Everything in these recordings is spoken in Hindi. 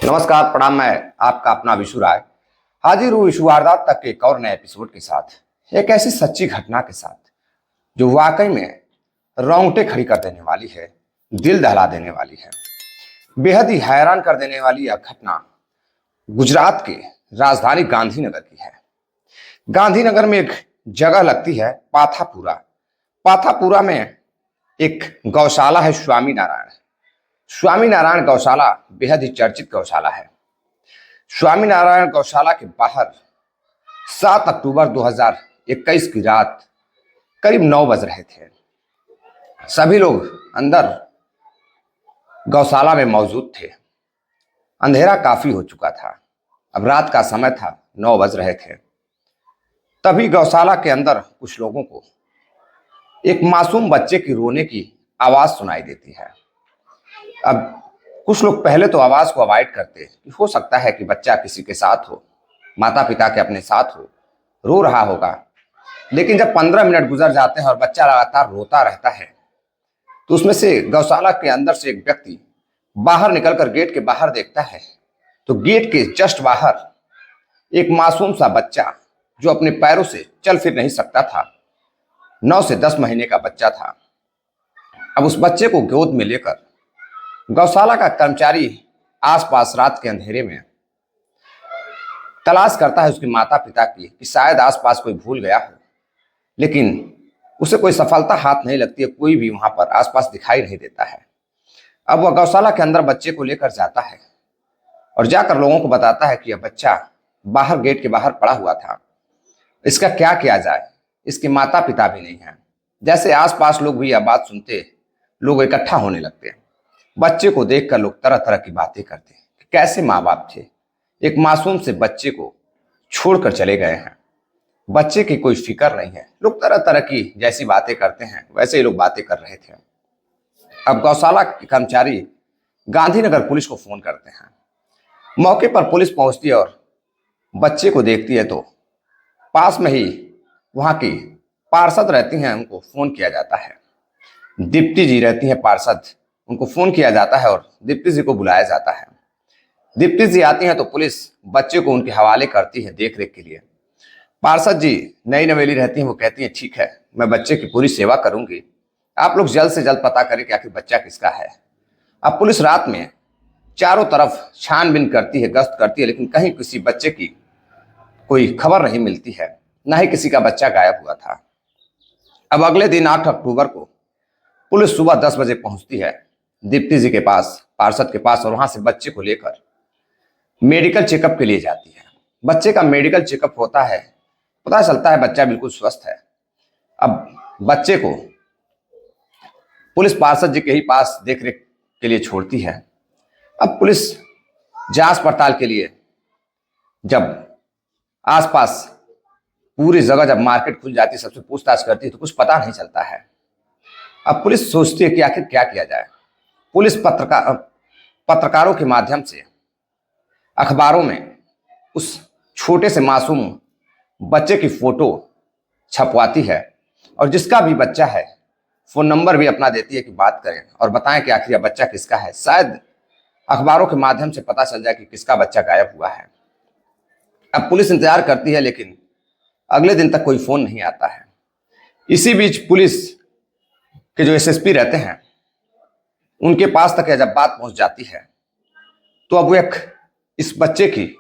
नमस्कार, प्रणाम। मैं आपका अपना विशु राय हाजिर हूँ विशु वारदात तक के एक और नए एपिसोड के साथ, एक ऐसी सच्ची घटना के साथ जो वाकई में रोंगटे खड़ी कर देने वाली है, दिल दहला देने वाली है। बेहद ही हैरान कर देने वाली यह घटना गुजरात के राजधानी गांधीनगर की है। गांधीनगर में एक जगह लगती है पाथापुरा। पाथापुरा में एक गौशाला है स्वामीनारायण। स्वामीनारायण गौशाला बेहद ही चर्चित गौशाला है। स्वामीनारायण गौशाला के बाहर 7 अक्टूबर 2021 की रात करीब 9 बज रहे थे। सभी लोग अंदर गौशाला में मौजूद थे। अंधेरा काफी हो चुका था, अब रात का समय था, 9 बज रहे थे। तभी गौशाला के अंदर कुछ लोगों को एक मासूम बच्चे की रोने की आवाज सुनाई देती है। अब कुछ लोग पहले तो आवाज को अवॉइड करते हैं कि हो सकता है कि बच्चा किसी के साथ हो, माता पिता के अपने साथ हो, रो रहा होगा। लेकिन जब 15 मिनट गुजर जाते हैं और बच्चा लगातार रोता रहता है, तो उसमें से गौशाला के अंदर से एक व्यक्ति बाहर निकलकर गेट के बाहर देखता है, तो गेट के जस्ट बाहर एक मासूम सा बच्चा जो अपने पैरों से चल फिर नहीं सकता था, 9 से 10 महीने का बच्चा था। अब उस बच्चे को गोद में लेकर गौशाला का कर्मचारी आसपास रात के अंधेरे में तलाश करता है उसके माता पिता की कि शायद आसपास कोई भूल गया हो, लेकिन उसे कोई सफलता हाथ नहीं लगती है। कोई भी वहां पर आसपास दिखाई नहीं देता है। अब वह गौशाला के अंदर बच्चे को लेकर जाता है और जाकर लोगों को बताता है कि यह बच्चा बाहर गेट के बाहर पड़ा हुआ था, इसका क्या किया जाए। इसके माता पिता भी नहीं हैं। जैसे आसपास लोग भी यह बात सुनते, लोग इकट्ठा होने लगते हैं। बच्चे को देखकर लोग तरह तरह की बातें करते हैं कि कैसे माँ बाप थे, एक मासूम से बच्चे को छोड़कर चले गए हैं, बच्चे की कोई फिक्र नहीं है। लोग तरह तरह की जैसी बातें करते हैं वैसे ही लोग बातें कर रहे थे। अब गौशाला के कर्मचारी गांधीनगर पुलिस को फोन करते हैं। मौके पर पुलिस पहुंचती है और बच्चे को देखती है तो पास में ही वहां की पार्षद रहती हैं, उनको फोन किया जाता है। दीप्ति जी रहती हैं पार्षद, उनको फोन किया जाता है और दीप्ति जी को बुलाया जाता है। दीप्ति जी आती हैं तो पुलिस बच्चे को उनके हवाले करती है देख रेख के लिए। पार्षद जी नई नवेली रहती हैं, वो कहती हैं ठीक है, मैं बच्चे की पूरी सेवा करूंगी, आप लोग जल्द से जल्द पता करें कि आखिर बच्चा किसका है। अब पुलिस रात में चारों तरफ छानबीन करती है, गश्त करती है, लेकिन कहीं किसी बच्चे की कोई खबर नहीं मिलती है, ना ही किसी का बच्चा गायब हुआ था। अब अगले दिन 8 अक्टूबर को पुलिस सुबह 10 बजे पहुंचती है दीप्ति जी के पास, पार्षद के पास, और वहां से बच्चे को लेकर मेडिकल चेकअप के लिए जाती है। बच्चे का मेडिकल चेकअप होता है, पता चलता है बच्चा बिल्कुल स्वस्थ है। अब बच्चे को पुलिस पार्षद जी के ही पास देख रेख के लिए छोड़ती है। अब पुलिस जांच पड़ताल के लिए जब आसपास पूरी जगह जब मार्केट खुल जाती है, सबसे पूछताछ करती है, तो कुछ पता नहीं चलता है। अब पुलिस सोचती है कि आखिर क्या किया जाए। पुलिस पत्रकारों के माध्यम से अखबारों में उस छोटे से मासूम बच्चे की फोटो छपवाती है और जिसका भी बच्चा है फोन नंबर भी अपना देती है कि बात करें और बताएं कि आखिर यह बच्चा किसका है। शायद अखबारों के माध्यम से पता चल जाए कि किसका बच्चा गायब हुआ है। अब पुलिस इंतजार करती है, लेकिन अगले दिन तक कोई फोन नहीं आता है। इसी बीच पुलिस के जो एसएसपी रहते हैं उनके पास तक जब बात पहुंच जाती है, तो अब वो इस बच्चे की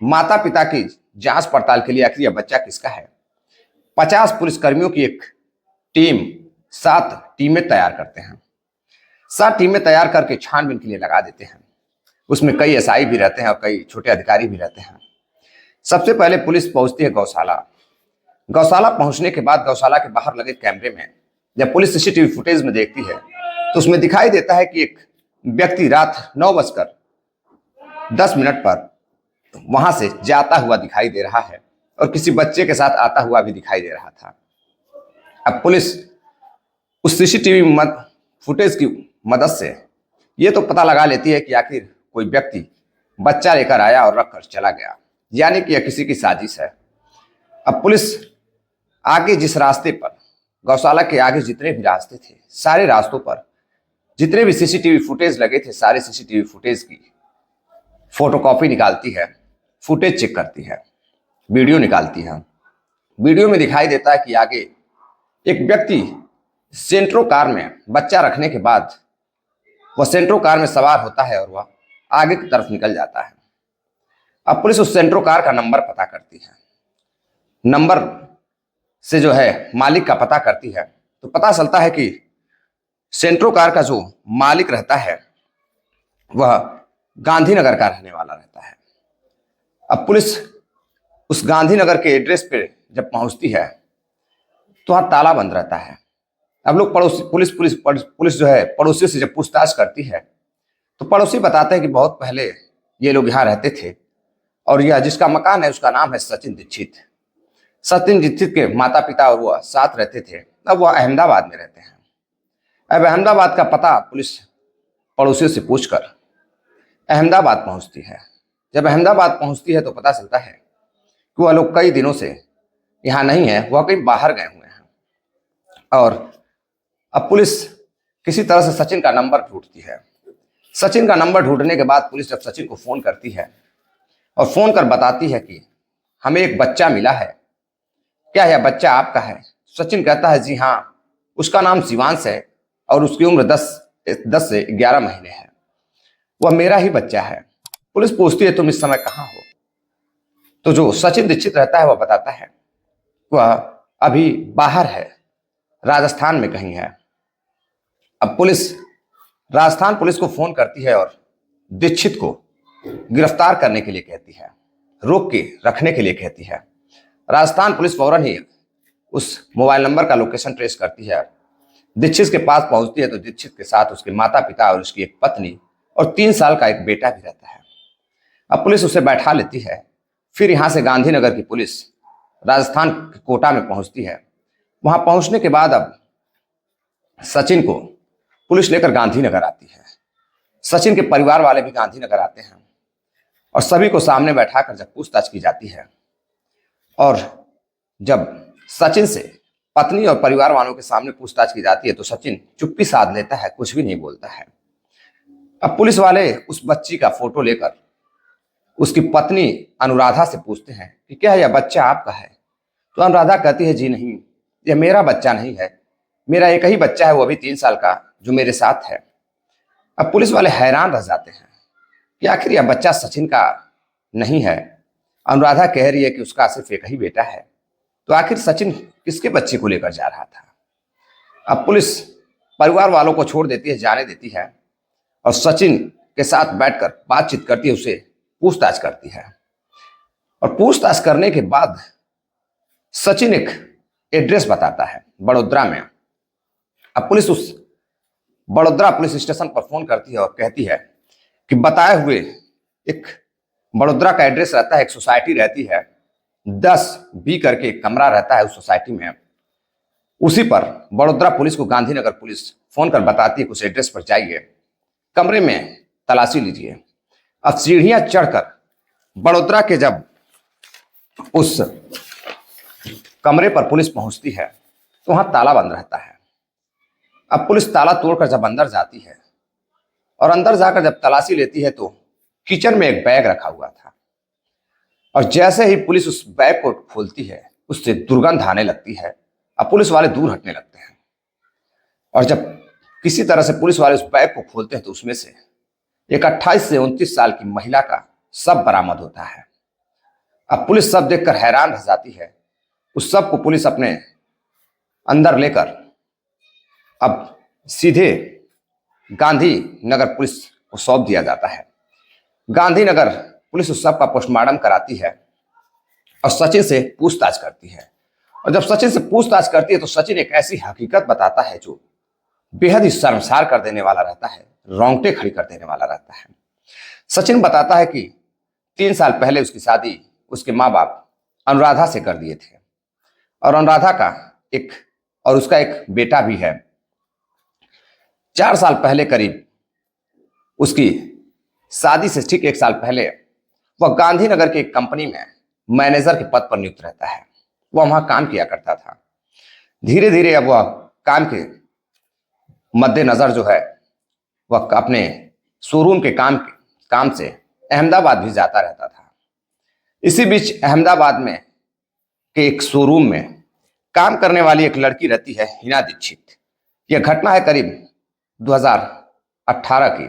माता पिता की जांच पड़ताल के लिए आखिर यह बच्चा किसका है 50 पुलिसकर्मियों की एक टीम 7 टीमें तैयार करते हैं। 7 टीमें तैयार करके छानबीन के लिए लगा देते हैं। उसमें कई एसआई भी रहते हैं और कई छोटे अधिकारी भी रहते हैं। सबसे पहले पुलिस पहुंचती है गौशाला। गौशाला पहुंचने के बाद गौशाला के बाहर लगे कैमरे में जब पुलिस सीसीटीवी फुटेज में देखती है, तो उसमें दिखाई देता है कि एक व्यक्ति रात 9:10 पर वहां से जाता हुआ दिखाई दे रहा है और किसी बच्चे के साथ आता हुआ भी दिखाई दे रहा था। अब पुलिस उस सीसीटीवी फुटेज की मदद से ये तो पता लगा लेती है कि आखिर कोई व्यक्ति बच्चा लेकर आया और रखकर चला गया, यानी कि यह किसी की साजिश है। अब पुलिस आगे जिस रास्ते पर, गौशाला के आगे जितने भी रास्ते थे, सारे रास्तों पर जितने भी सीसीटीवी फुटेज लगे थे, सारे सीसीटीवी फुटेज की फोटोकॉपी निकालती है, फुटेज चेक करती है, वीडियो निकालती है। वीडियो में दिखाई देता है कि आगे एक व्यक्ति सेंट्रो कार में बच्चा रखने के बाद वह सेंट्रो कार में सवार होता है और वह आगे की तरफ निकल जाता है। अब पुलिस उस सेंट्रो कार का नंबर पता करती है। नंबर से जो है मालिक का पता करती है तो पता चलता है कि सेंट्रो कार का जो मालिक रहता है वह गांधीनगर का रहने वाला रहता है। अब पुलिस उस गांधीनगर के एड्रेस पे जब पहुंचती है तो वहां ताला बंद रहता है। अब लोग पड़ोसी पुलिस जो है पड़ोसियों से जब पूछताछ करती है तो पड़ोसी बताते हैं कि बहुत पहले ये लोग यहाँ रहते थे और यह जिसका मकान है उसका नाम है सचिन दीक्षित। सचिन दीक्षित के माता पिता और वह साथ रहते थे। अब वह अहमदाबाद में रहते हैं। अब अहमदाबाद का पता पुलिस पड़ोसियों से पूछकर अहमदाबाद पहुंचती है। जब अहमदाबाद पहुंचती है तो पता चलता है कि वह लोग कई दिनों से यहाँ नहीं है, वह कहीं बाहर गए हुए हैं। और अब पुलिस किसी तरह से सचिन का नंबर ढूंढती है। सचिन का नंबर ढूंढने के बाद पुलिस जब सचिन को फोन करती है और फोन कर बताती है कि हमें एक बच्चा मिला है, क्या यह बच्चा आपका है? सचिन कहता है जी हाँ, उसका नाम शिवांश है और उसकी उम्र 10 से 11 महीने है, वह मेरा ही बच्चा है। पुलिस पूछती है तुम इस समय कहाँ हो? तो जो सचिन दीक्षित रहता है वह बताता है वह अभी बाहर है, राजस्थान में कहीं है। अब पुलिस राजस्थान पुलिस को फोन करती है और दीक्षित को गिरफ्तार करने के लिए कहती है, रोक के रखने के लिए कहती है। राजस्थान पुलिस फौरन ही उस मोबाइल नंबर का लोकेशन ट्रेस करती है, दीक्षित के पास पहुंचती है तो दीक्षित के साथ उसके माता पिता और उसकी एक पत्नी और 3 साल का एक बेटा भी रहता है। अब पुलिस उसे बैठा लेती है। फिर यहां से गांधीनगर की पुलिस राजस्थान के कोटा में पहुंचती है। वहां पहुंचने के बाद अब सचिन को पुलिस लेकर गांधीनगर आती है। सचिन के परिवार वाले भी गांधीनगर आते हैं और सभी को सामने बैठाकर जब पूछताछ की जाती है और जब सचिन से पत्नी और परिवार वालों के सामने पूछताछ की जाती है तो सचिन चुप्पी साध लेता है, कुछ भी नहीं बोलता है। अब पुलिस वाले उस बच्ची का फोटो लेकर उसकी पत्नी अनुराधा से पूछते हैं कि क्या यह बच्चा आपका है? तो अनुराधा कहती है जी नहीं, यह मेरा बच्चा नहीं है, मेरा एक ही बच्चा है, वो अभी 3 साल का, जो मेरे साथ है। अब पुलिस वाले हैरान रह जाते हैं कि आखिर यह बच्चा सचिन का नहीं है। अनुराधा कह रही है कि उसका सिर्फ एक ही बेटा है, तो आखिर सचिन किसके बच्चे को लेकर जा रहा था? अब पुलिस परिवार वालों को छोड़ देती है, जाने देती है और सचिन के साथ बैठकर बातचीत करती है, उसे पूछताछ करती है। और पूछताछ करने के बाद सचिन एक एड्रेस बताता है बड़ोदरा में। अब पुलिस उस बड़ोदरा पुलिस स्टेशन पर फोन करती है और कहती है कि बताए हुए एक बड़ोदरा का एड्रेस रहता है, एक सोसाइटी रहती है, 10B करके एक कमरा रहता है उस सोसाइटी में। उसी पर बड़ोदरा पुलिस को गांधीनगर पुलिस फोन कर बताती है कि उस एड्रेस पर जाइए, कमरे में तलाशी लीजिए। अब सीढ़ियां चढ़कर बड़ोदरा के जब उस कमरे पर पुलिस पहुंचती है तो वहां ताला बंद रहता है। अब पुलिस ताला तोड़कर जब अंदर जाती है और अंदर जाकर जब तलाशी लेती है तो किचन में एक बैग रखा हुआ था और जैसे ही पुलिस उस बैग को खोलती है उससे दुर्गंध आने लगती है। अब पुलिस वाले दूर हटने लगते हैं और जब किसी तरह से पुलिस वाले उस बैग को खोलते हैं तो उसमें से एक 28 से 29 साल की महिला का शव बरामद होता है। अब पुलिस शव देखकर हैरान रह जाती है। उस शव को पुलिस अपने अंदर लेकर अब सीधे गांधीनगर पुलिस को सौंप दिया जाता है। गांधीनगर पुलिस उस शव का पोस्टमार्टम कराती है और सचिन से पूछताछ करती है। और जब सचिन से पूछताछ करती है तो सचिन एक ऐसी हकीकत बताता है जो बेहद ही शर्मसार कर देने वाला रहता है, रोंगटे खड़ी कर देने वाला रहता है। सचिन बताता है कि 3 साल पहले उसकी शादी उसके माँ बाप अनुराधा से कर दिए थे और अनुराधा का उसका एक बेटा भी है। 4 साल पहले करीब उसकी शादी से ठीक 1 साल पहले वह गांधीनगर की एक कंपनी में मैनेजर के पद पर नियुक्त रहता है। वह वहां काम किया करता था। धीरे धीरे अब वह काम के मद्देनजर जो है वह अपने शोरूम के काम से अहमदाबाद भी जाता रहता था। इसी बीच अहमदाबाद में के एक शोरूम में काम करने वाली एक लड़की रहती है, हिना दीक्षित। यह घटना है करीब 2018 की।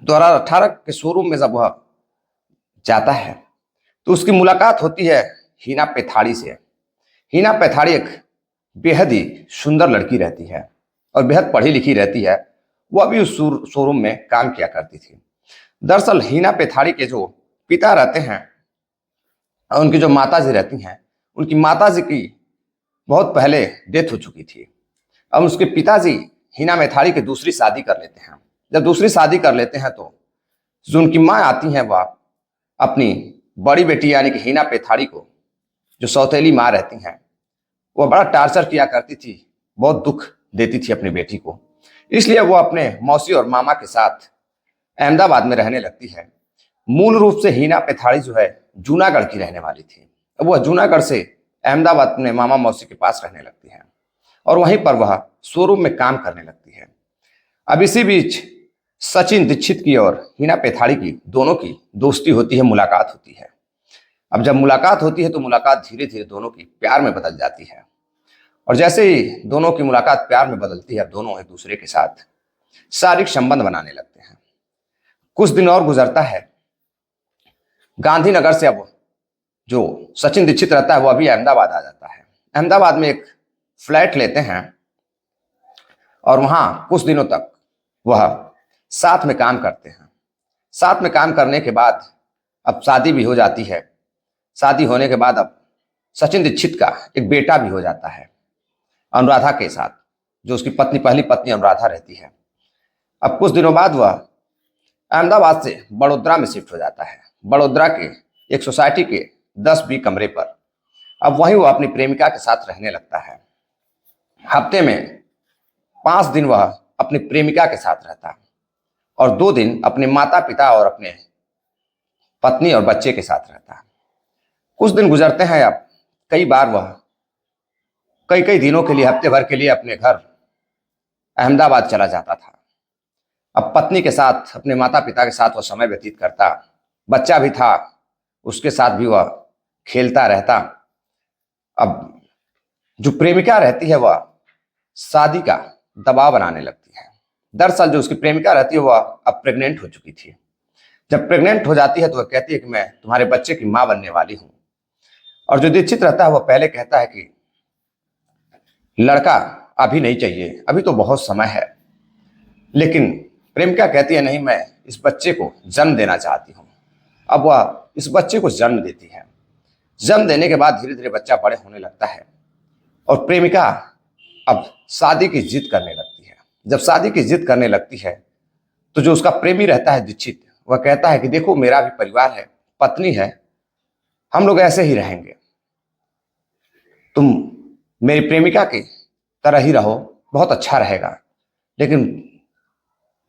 2018 के शोरूम में जब वह जाता है तो उसकी मुलाकात होती है हिना पेथाड़ी से। हिना पेथाड़ी एक बेहद ही सुंदर लड़की रहती है और बेहद पढ़ी लिखी रहती है। वह भी उस शोरूम में काम किया करती थी। दरअसल हिना पेथाड़ी के जो पिता रहते हैं और उनकी जो माताजी रहती हैं, उनकी माताजी की बहुत पहले डेथ हो चुकी थी। अब उसके पिताजी हिना पेथाड़ी की दूसरी शादी कर लेते हैं। जब दूसरी शादी कर लेते हैं तो जो उनकी माँ आती हैं वह अपनी बड़ी बेटी यानी कि हिना पेथाड़ी को, जो सौतेली माँ रहती हैं, वह बड़ा टार्चर किया करती थी, बहुत दुख देती थी अपनी बेटी को। इसलिए वो अपने मौसी और मामा के साथ अहमदाबाद में रहने लगती है। मूल रूप से हिना पेथाड़ी जो है जूनागढ़ की रहने वाली थी। अब वह जूनागढ़ से अहमदाबाद अपने मामा मौसी के पास रहने लगती है और वहीं पर वह शोरूम में काम करने लगती है। अब इसी बीच सचिन दीक्षित की और हिना पेथाड़ी की दोनों की दोस्ती होती है, मुलाकात होती है। अब जब मुलाकात होती है तो मुलाकात धीरे धीरे दोनों की प्यार में बदल जाती है और जैसे ही दोनों की मुलाकात प्यार में बदलती है, अब दोनों एक दूसरे के साथ शारीरिक संबंध बनाने लगते हैं। कुछ दिन और गुजरता है। गांधीनगर से अब जो सचिन दीक्षित रहता है वह अभी अहमदाबाद आ जाता है। अहमदाबाद में एक फ्लैट लेते हैं और वहां कुछ दिनों तक वह साथ में काम करते हैं। साथ में काम करने के बाद अब शादी भी हो जाती है। शादी होने के बाद अब सचिन दीक्षित का एक बेटा भी हो जाता है अनुराधा के साथ, जो उसकी पत्नी, पहली पत्नी अनुराधा रहती है। अब कुछ दिनों बाद वह अहमदाबाद से बड़ोदरा में शिफ्ट हो जाता है। बड़ोदरा के एक सोसाइटी के 10 B कमरे पर अब वहीं वह अपनी प्रेमिका के साथ रहने लगता है। हफ्ते में 5 दिन वह अपनी प्रेमिका के साथ रहता और 2 दिन अपने माता पिता और अपने पत्नी और बच्चे के साथ रहता। कुछ दिन गुजरते हैं। अब कई बार वह कई कई दिनों के लिए, हफ्ते भर के लिए अपने घर अहमदाबाद चला जाता था। अब पत्नी के साथ, अपने माता पिता के साथ वह समय व्यतीत करता। बच्चा भी था, उसके साथ भी वह खेलता रहता। अब जो प्रेमिका रहती है वह शादी का दबाव बनाने लगती है। दरअसल जो उसकी प्रेमिका रहती है वह अब प्रेग्नेंट हो चुकी थी। जब प्रेग्नेंट हो जाती है तो वह कहती है कि मैं तुम्हारे बच्चे की मां बनने वाली हूं। और जो दीक्षित रहता है वह पहले कहता है कि लड़का अभी नहीं चाहिए, अभी तो बहुत समय है। लेकिन प्रेमिका कहती है नहीं, मैं इस बच्चे को जन्म देना चाहती हूँ। अब वह इस बच्चे को जन्म देती है। जन्म देने के बाद धीरे धीरे बच्चा बड़े होने लगता है और प्रेमिका अब शादी की जिद करने लगती है। जब शादी की जिद करने लगती है तो जो उसका प्रेमी रहता है दीक्षित, वह कहता है कि देखो मेरा भी परिवार है, पत्नी है, हम लोग ऐसे ही रहेंगे, तुम मेरी प्रेमिका की तरह ही रहो, बहुत अच्छा रहेगा। लेकिन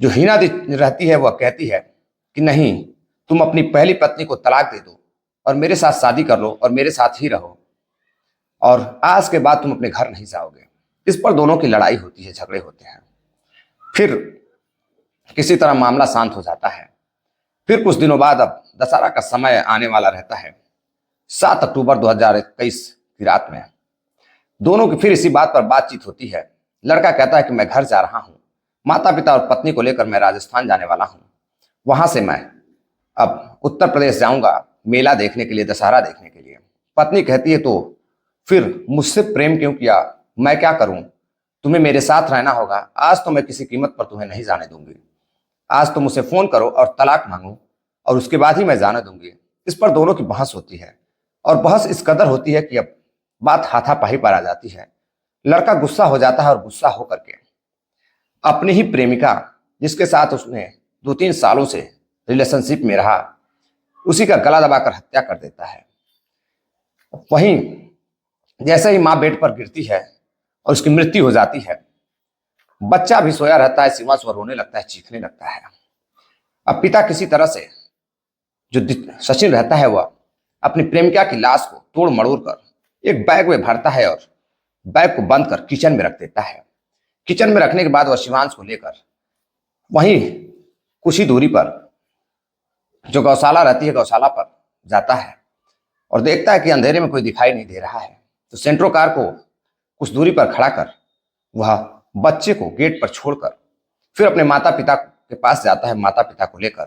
जो हिना रहती है वह कहती है कि नहीं, तुम अपनी पहली पत्नी को तलाक दे दो और मेरे साथ शादी कर लो और मेरे साथ ही रहो और आज के बाद तुम अपने घर नहीं जाओगे। इस पर दोनों की लड़ाई होती है, झगड़े होते हैं। फिर किसी तरह मामला शांत हो जाता है। फिर कुछ दिनों बाद अब दशहरा का समय आने वाला रहता है। 7 अक्टूबर 2021 की रात में दोनों की फिर इसी बात पर बातचीत होती है। लड़का कहता है कि मैं घर जा रहा हूं, माता पिता और पत्नी को लेकर मैं राजस्थान जाने वाला हूं। वहां से मैं अब उत्तर प्रदेश जाऊंगा मेला देखने के लिए, दशहरा देखने के लिए। पत्नी कहती है तो फिर मुझसे प्रेम क्यों किया, मैं क्या करूं, तुम्हें मेरे साथ रहना होगा। आज तो मैं किसी कीमत पर तुम्हें नहीं जाने दूंगी। आज तो मुझसे फोन करो और तलाक मांगो और उसके बाद ही मैं जाने दूंगी। इस पर दोनों की बहस होती है और बहस इस कदर होती है कि अब बात हाथापाई पर आ जाती है। लड़का गुस्सा हो जाता है और गुस्सा होकर के अपनी ही प्रेमिका, जिसके साथ उसने 2-3 सालों से रिलेशनशिप में रहा, उसी का गला दबाकर हत्या कर देता है। वहीं जैसे ही मां बेड पर गिरती है और उसकी मृत्यु हो जाती है, बच्चा भी सोया रहता है, सिवा स्वर रोने लगता है, चीखने लगता है। अब पिता किसी तरह से, जो सचिन रहता है, वह अपनी प्रेमिका की लाश को तोड़ मड़ोड़ कर एक बैग में भरता है और बैग को बंद कर किचन में रख देता है। किचन में रखने के बाद वह शिवांश को लेकर वहीं कुछ ही दूरी पर जो गौशाला रहती है गौशाला पर जाता है और देखता है कि अंधेरे में कोई दिखाई नहीं दे रहा है, तो सेंट्रो कार को कुछ दूरी पर खड़ा कर वह बच्चे को गेट पर छोड़कर फिर अपने माता पिता के पास जाता है। माता पिता को लेकर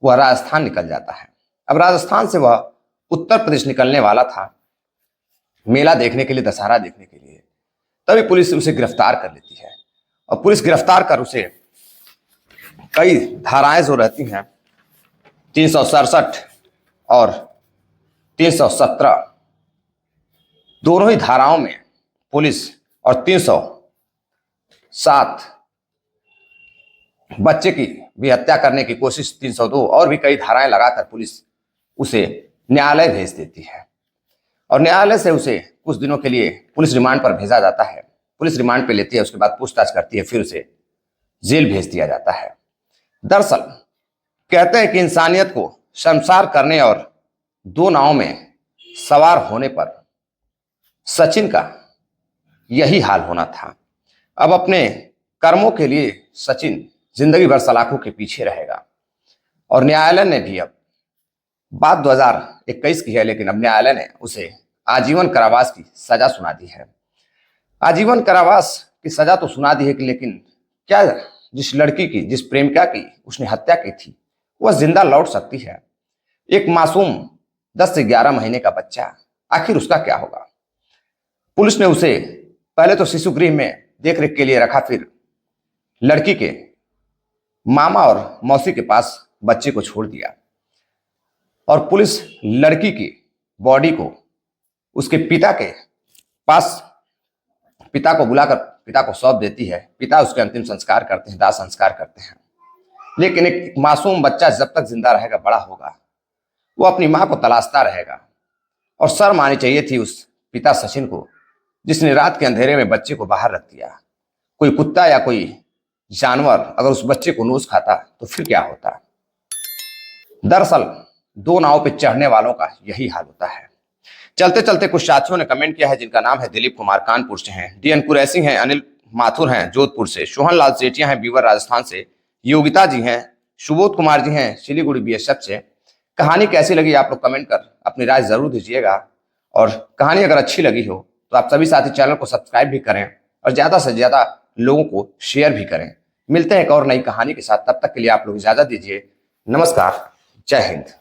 वह राजस्थान निकल जाता है। अब राजस्थान से वह उत्तर प्रदेश निकलने वाला था, मेला देखने के लिए, दशहरा देखने के लिए। तभी पुलिस उसे गिरफ्तार कर लेती है और पुलिस गिरफ्तार कर उसे कई धाराएं जो रहती हैं 367 और 317 दोनों ही धाराओं में पुलिस और 307 बच्चे की भी हत्या करने की कोशिश, 302 और भी कई धाराएं लगाकर पुलिस उसे न्यायालय भेज देती है और न्यायालय से उसे कुछ दिनों के लिए पुलिस रिमांड पर भेजा जाता है। पुलिस रिमांड पे लेती है, उसके बाद पूछताछ करती है, फिर उसे जेल भेज दिया जाता है। दरअसल कहते हैं कि इंसानियत को शर्मसार करने और दो नावों में सवार होने पर सचिन का यही हाल होना था। अब अपने कर्मों के लिए सचिन जिंदगी भर सलाखों के पीछे रहेगा और न्यायालय ने भी, अब बात 2021 की है, लेकिन अब न्यायालय ने उसे आजीवन कारावास की सजा सुना दी है। आजीवन कारावास की सजा तो सुना दी है कि लेकिन क्या जिस लड़की की, जिस प्रेमिका की उसने हत्या की थी, वह जिंदा लौट सकती है? एक मासूम 10 से 11 महीने का बच्चा, आखिर उसका क्या होगा? पुलिस ने उसे पहले तो शिशु गृह में देखरेख के लिए रखा, फिर लड़की के मामा और मौसी के पास बच्चे को छोड़ दिया और पुलिस लड़की की बॉडी को उसके पिता के पास, पिता को बुलाकर पिता को सौंप देती है। पिता उसके अंतिम संस्कार करते हैं, दाह संस्कार करते हैं। लेकिन एक मासूम बच्चा जब तक जिंदा रहेगा, बड़ा होगा, वो अपनी मां को तलाशता रहेगा और शर्म आनी चाहिए थी उस पिता सचिन को, जिसने रात के अंधेरे में बच्चे को बाहर रख दिया। कोई कुत्ता या कोई जानवर अगर उस बच्चे को नोच खाता तो फिर क्या होता? दरअसल दो नाव पे चढ़ने वालों का यही हाल होता है। चलते चलते कुछ साथियों ने कमेंट किया है, जिनका नाम है दिलीप कुमार, कानपुर से हैं, डी एन कुरैसी हैं, अनिल माथुर हैं जोधपुर से, सोहन लाल सेठिया हैं बीवर राजस्थान से, योगिता जी हैं, सुबोध कुमार जी हैं सिलीगुड़ी बीएसएफ से। कहानी कैसी लगी आप लोग कमेंट कर अपनी राय जरूर दीजिएगा और कहानी अगर अच्छी लगी हो तो आप सभी साथी चैनल को सब्सक्राइब भी करें और ज्यादा से ज्यादा लोगों को शेयर भी करें। मिलते हैं एक और नई कहानी के साथ, तब तक के लिए आप लोग इजाजत दीजिए। नमस्कार, जय हिंद।